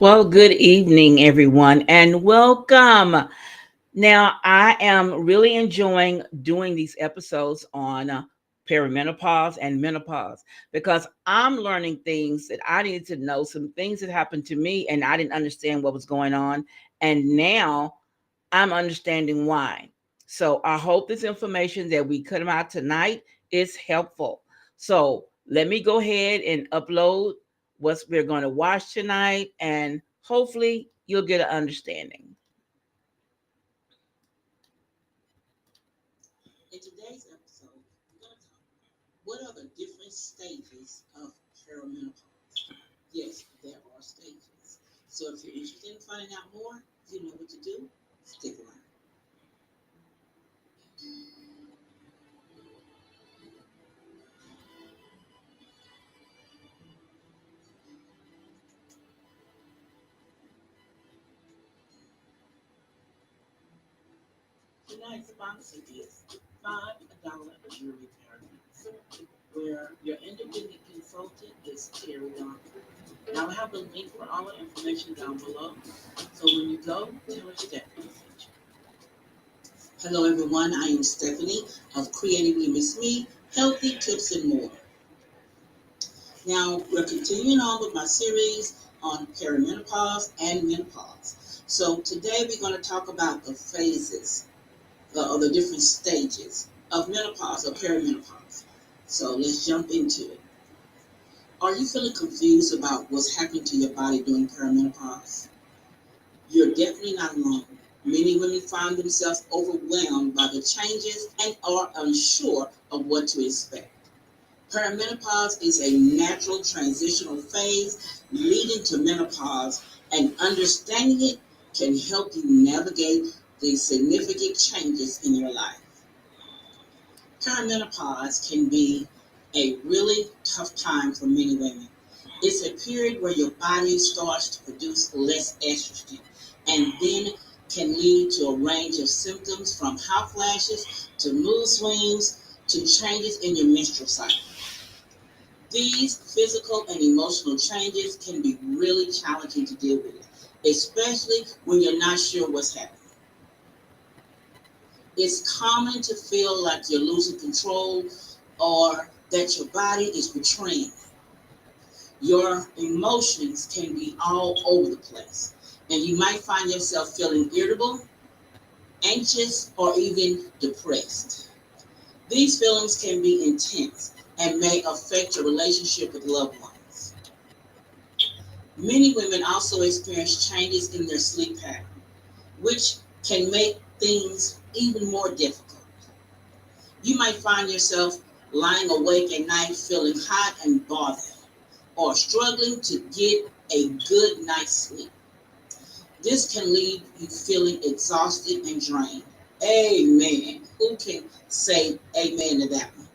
Well, good evening, everyone, and welcome. Now, I am really enjoying doing these episodes on perimenopause and menopause because I'm learning things that I needed to know, some things that happened to me, and I didn't understand what was going on. And now I'm understanding why. So I hope this information that we come out tonight is helpful. So let me go ahead and upload what we're going to watch tonight, and hopefully you'll get an understanding. In today's episode, we're going to talk about what are the different stages of perimenopause. Yes, there are stages. So if you're interested in finding out more, you know what to do. Stick around. Tonight's sponsor is $5 Jury Paradise, where your independent consultant is Terry Doctor. Now I have the link for all the information down below. So when you go, tell her Stephanie sent you. Hello everyone, I am Stephanie of Creatively Miss Me, Healthy Tips and More. Now we're continuing on with my series on perimenopause and menopause. So today we're going to talk about the phases or the different stages of menopause or perimenopause. So let's jump into it. Are you feeling confused about what's happening to your body during perimenopause? You're definitely not alone. Many women find themselves overwhelmed by the changes and are unsure of what to expect. Perimenopause is a natural transitional phase leading to menopause, and understanding it can help you navigate the significant changes in your life. Perimenopause can be a really tough time for many women. It's a period where your body starts to produce less estrogen and then can lead to a range of symptoms from hot flashes to mood swings to changes in your menstrual cycle. These physical and emotional changes can be really challenging to deal with, especially when you're not sure what's happening. It's common to feel like you're losing control or that your body is betraying. Your emotions can be all over the place, and you might find yourself feeling irritable, anxious, or even depressed. These feelings can be intense and may affect your relationship with loved ones. Many women also experience changes in their sleep pattern, which can make things even more difficult. You might find yourself lying awake at night feeling hot and bothered, or struggling to get a good night's sleep. This can leave you feeling exhausted and drained. Amen. Who can say amen to that one?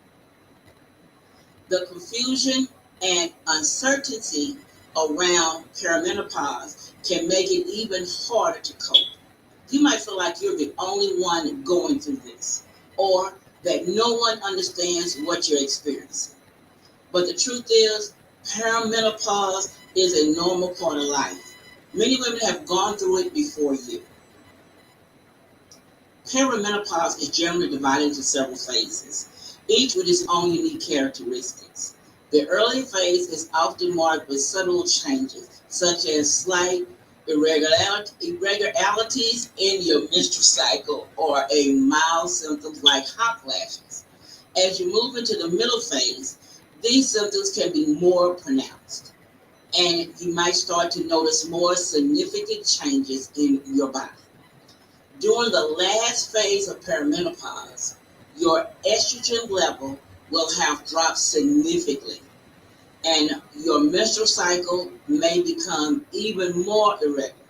The confusion and uncertainty around perimenopause can make it even harder to cope. You might feel like you're the only one going through this, or that no one understands what you're experiencing. But the truth is, perimenopause is a normal part of life. Many women have gone through it before you. Perimenopause is generally divided into several phases, each with its own unique characteristics. The early phase is often marked with subtle changes, such as slight irregularities in your menstrual cycle or a mild symptoms like hot flashes. As you move into the middle phase, these symptoms can be more pronounced, and you might start to notice more significant changes in your body. During the last phase of perimenopause, your estrogen level will have dropped significantly, and your menstrual cycle may become even more irregular.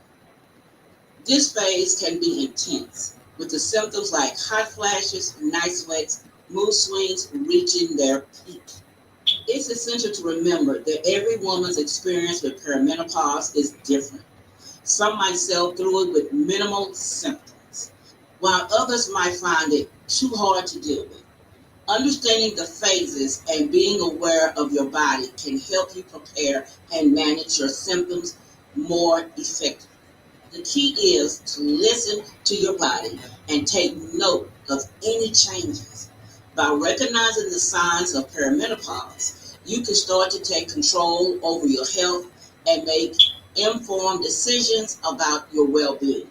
This phase can be intense, with the symptoms like hot flashes, night sweats, mood swings reaching their peak. It's essential to remember that every woman's experience with perimenopause is different. Some might sail through it with minimal symptoms, while others might find it too hard to deal with. Understanding the phases and being aware of your body can help you prepare and manage your symptoms more effectively. The key is to listen to your body and take note of any changes. By recognizing the signs of perimenopause, you can start to take control over your health and make informed decisions about your well being.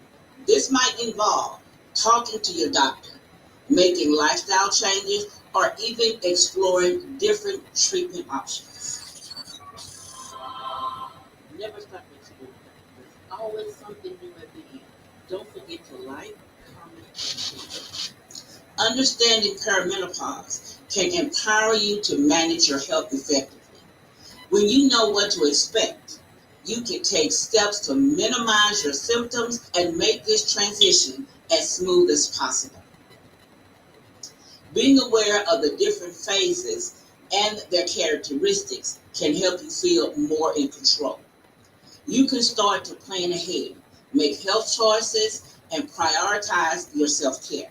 This might involve talking to your doctor, making lifestyle changes, or even exploring different treatment options. Never stop exploring. There's always something new at the end. Don't forget to like, comment, and share. Understanding perimenopause can empower you to manage your health effectively. When you know what to expect, you can take steps to minimize your symptoms and make this transition as smooth as possible. Being aware of the different phases and their characteristics can help you feel more in control. You can start to plan ahead, make health choices, and prioritize your self care.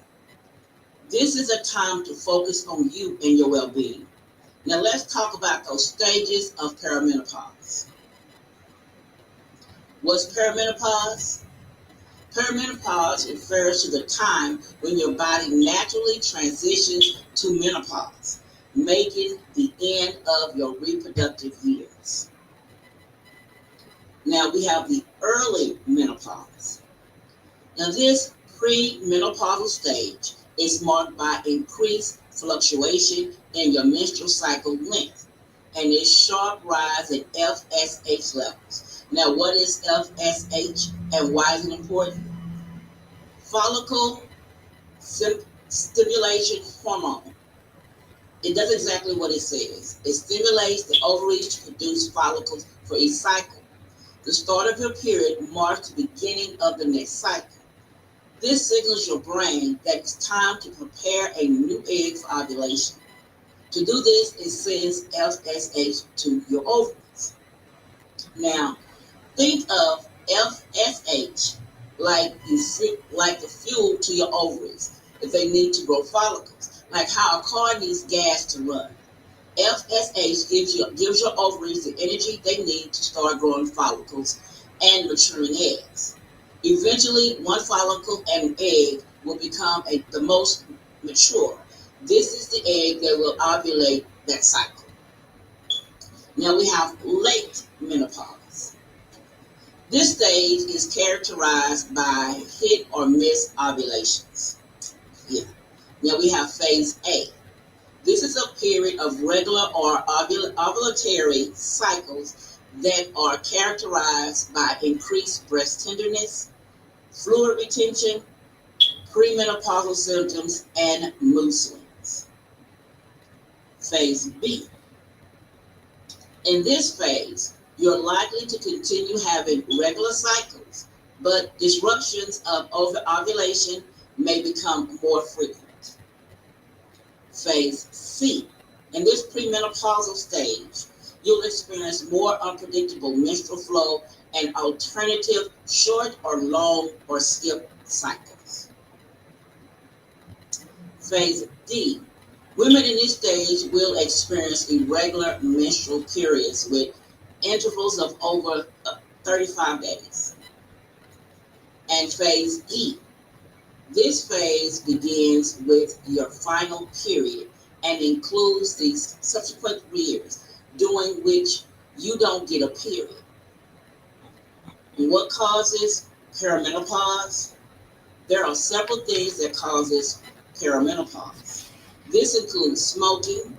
This is a time to focus on you and your well being. Now, let's talk about those stages of perimenopause. What's perimenopause? Perimenopause refers to the time when your body naturally transitions to menopause, making the end of your reproductive years. Now, we have the early menopause. Now, this premenopausal stage is marked by increased fluctuation in your menstrual cycle length and a sharp rise in FSH levels. Now, what is FSH and why is it important? Follicle stimulation hormone. It does exactly what it says. It stimulates the ovaries to produce follicles for each cycle. The start of your period marks the beginning of the next cycle. This signals your brain that it's time to prepare a new egg for ovulation. To do this, it sends FSH to your ovaries. Now, think of FSH like the fuel to your ovaries if they need to grow follicles, like how a car needs gas to run. FSH gives your ovaries the energy they need to start growing follicles and maturing eggs. Eventually, one follicle and egg will become the most mature. This is the egg that will ovulate that cycle. Now we have late menopause. This stage is characterized by hit or miss ovulations. Yeah. Now we have phase A. This is a period of regular or ovulatory cycles that are characterized by increased breast tenderness, fluid retention, premenopausal symptoms, and mood swings. Phase B. In this phase, you're likely to continue having regular cycles, but disruptions of ovulation may become more frequent. Phase C. In this premenopausal stage, you'll experience more unpredictable menstrual flow and alternative short or long or skip cycles. Phase D. Women in this stage will experience irregular menstrual periods with intervals of over 35 days. And phase E. This phase begins with your final period and includes the subsequent years during which you don't get a period. And what causes perimenopause? There are several things that causes perimenopause. This includes smoking,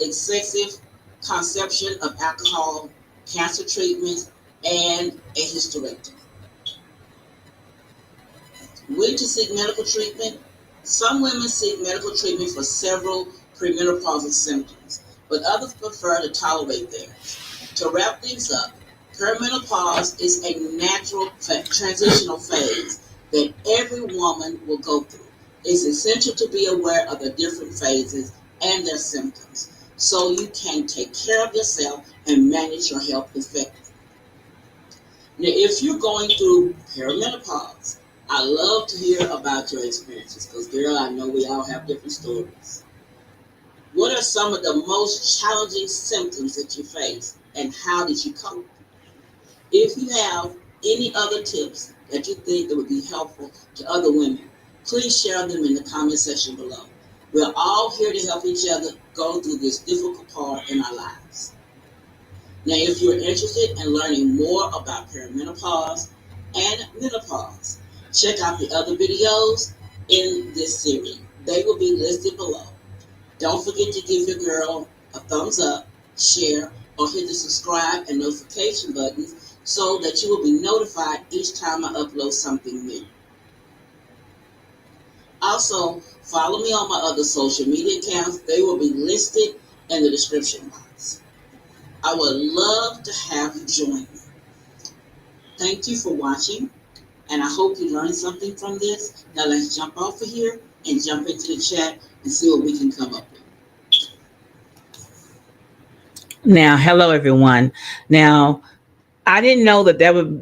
excessive consumption of alcohol, cancer treatments, and a hysterectomy. When to seek medical treatment? Some women seek medical treatment for several premenopausal symptoms, but others prefer to tolerate theirs. To wrap things up, perimenopause is a natural transitional phase that every woman will go through. It's essential to be aware of the different phases and their symptoms so you can take care of yourself and manage your health effectively. Now, if you're going through perimenopause, I love to hear about your experiences because, girl, I know we all have different stories. What are some of the most challenging symptoms that you face, and how did you cope? If you have any other tips that you think that would be helpful to other women, please share them in the comment section below. We're all here to help each other go through this difficult part in our lives. Now, if you're interested in learning more about perimenopause and menopause, check out the other videos in this series. They will be listed below. Don't forget to give your girl a thumbs up, share, or hit the subscribe and notification buttons so that you will be notified each time I upload something new. Also, follow me on my other social media accounts. They will be listed in the description box. I would love to have you join me. Thank you for watching, and I hope you learned something from this. Now let's jump off of here and jump into the chat and see what we can come up with. Now, hello everyone. Now, I didn't know that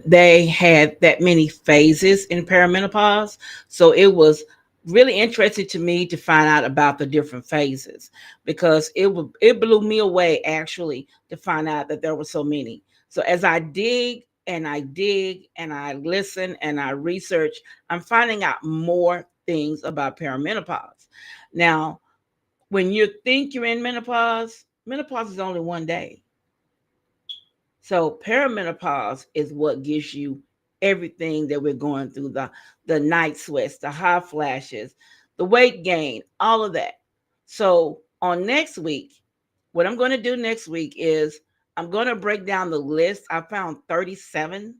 they had that many phases in perimenopause, so it was really interesting to me to find out about the different phases because it blew me away actually to find out that there were so many. So as I dig and I listen and I research, I'm finding out more things about perimenopause. Now, when you think you're in menopause, menopause is only one day. So perimenopause is what gives you everything that we're going through, the night sweats, the hot flashes, the weight gain, all of that. So on next week, what I'm going to do next week is I'm going to break down the list. I found 37.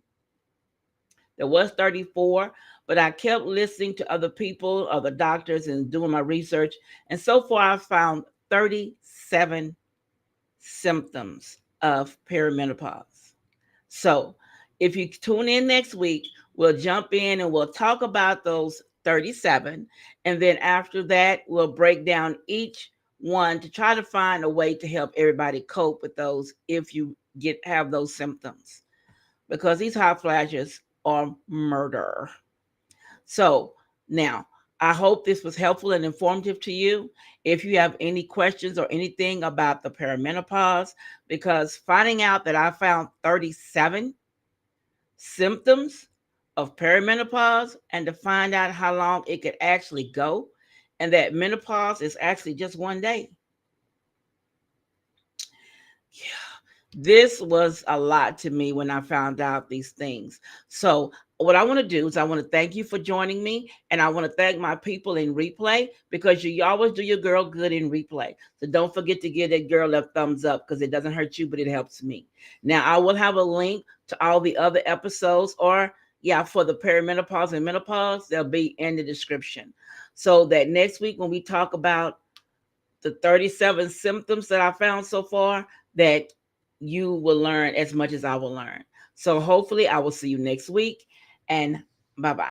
There was 34, but I kept listening to other people, other doctors, and doing my research. And so far, I found 37 symptoms of perimenopause. So if you tune in next week, we'll jump in and we'll talk about those 37. And then after that, we'll break down each one to try to find a way to help everybody cope with those if you have those symptoms. Because these hot flashes are murder. So now, I hope this was helpful and informative to you. If you have any questions or anything about the perimenopause, because finding out that I found 37 symptoms of perimenopause and to find out how long it could actually go, and that menopause is actually just one day. This was a lot to me when I found out these things. So, what I want to do is I want to thank you for joining me, and I want to thank my people in replay because you always do your girl good in replay. So don't forget to give that girl a thumbs up because it doesn't hurt you, but it helps me. Now I will have a link to all the other episodes, or yeah, for the perimenopause and menopause, they'll be in the description. So that next week when we talk about the 37 symptoms that I found so far, that you will learn as much as I will learn. So hopefully I will see you next week, and bye bye.